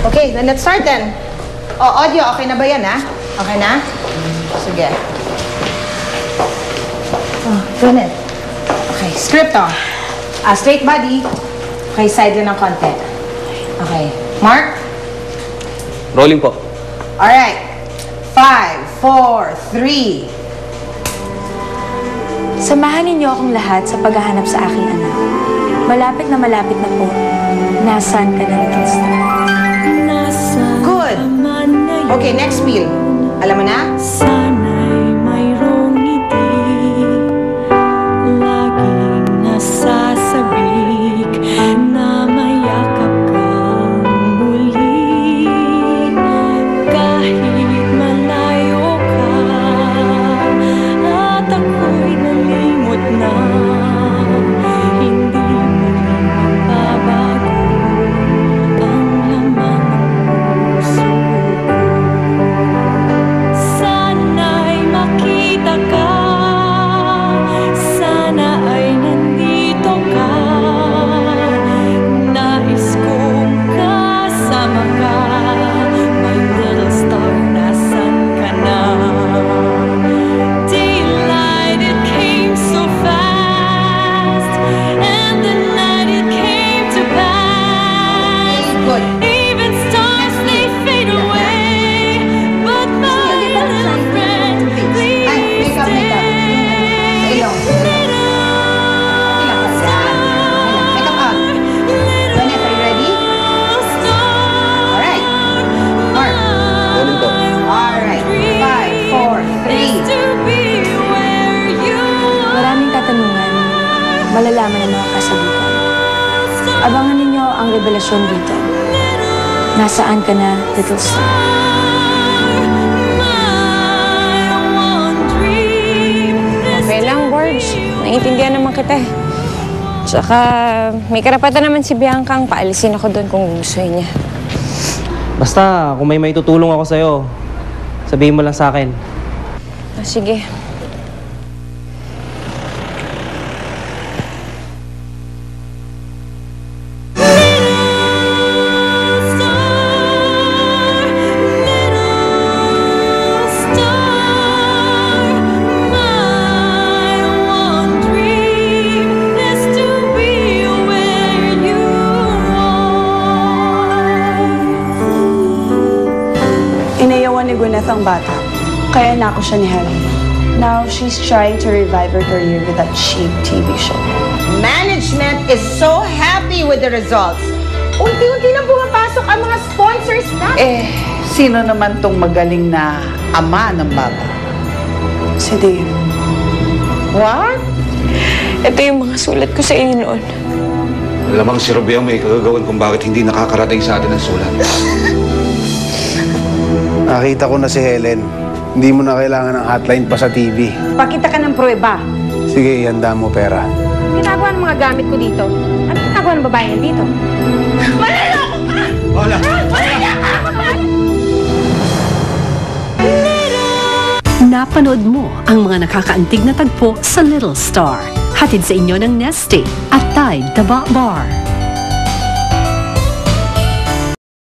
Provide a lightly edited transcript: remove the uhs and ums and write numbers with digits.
Okay, then let's start then. Audio, okay na ba yan, ha? Okay na? Sige. Run it. Okay, script, straight body. Okay, side lang ng konti. Okay. Mark? Rolling po. Alright. 5, 4, 3. Samahan ninyo akong lahat sa paghahanap sa aking anak. Malapit na po. Nasaan ka na, Little Star? Good. Okay, next wheel. Alam mo na? Sana'y mayroong ngiti, laging nasasabik na mayakap kang muli. Kahit malayo ka at ako'y nalimot na, hindi mo rin mababago ang laman ng puso ko. Sana'y makita ka, sana ay nandito ka. Nais kong kasama ka, my little star, nasan ka na? Daylight, it came so fast, and the night it came to pass. Good. Even stars, they fade away, but my little friend, please Ay, make up. Sa ilong. Make up up. Janet, are you ready? Alright. Mark. Rolling po. Alright. 5, 4, 3. Maraming katanungan, malalaman ang mga kasagutan. Abangan ninyo ang revelasyon dito. Nasaan ka na, Little Star? Okay lang, Borge. Naiintindihan naman kita eh. Tsaka, may karapatan naman si Bianca ang paalisin ako doon kung gustuhin niya. Basta, kung may maitutulong ako sa'yo, sabihin mo lang sa akin. Sige. Inayawan ni Gwyneth ang bata, kaya nako siya ni Helen. Now, she's trying to revive her career with that cheap TV show. Management is so happy with the results. Unti-unti nang pumapasok ang mga sponsors na. Sino naman tong magaling na ama ng bata? Si Dave. What? Ito yung mga sulat ko sa inyo noon. Lamang si Robeo may kagagawan kung bakit hindi nakakarating sa atin ang sulat. Nakita ko na si Helen. Hindi mo na kailangan ng hotline pa sa TV. Pakita ka ng pruweba. Sige, ihanda mo pera. Ginagawa ng mga gamit ko dito. Ano ginagawa ng babae yan dito? Wala! Napanood mo ang mga nakakaantig na tagpo sa Little Star. Hatid sa inyo ng Nestle at Tide Taba Bar.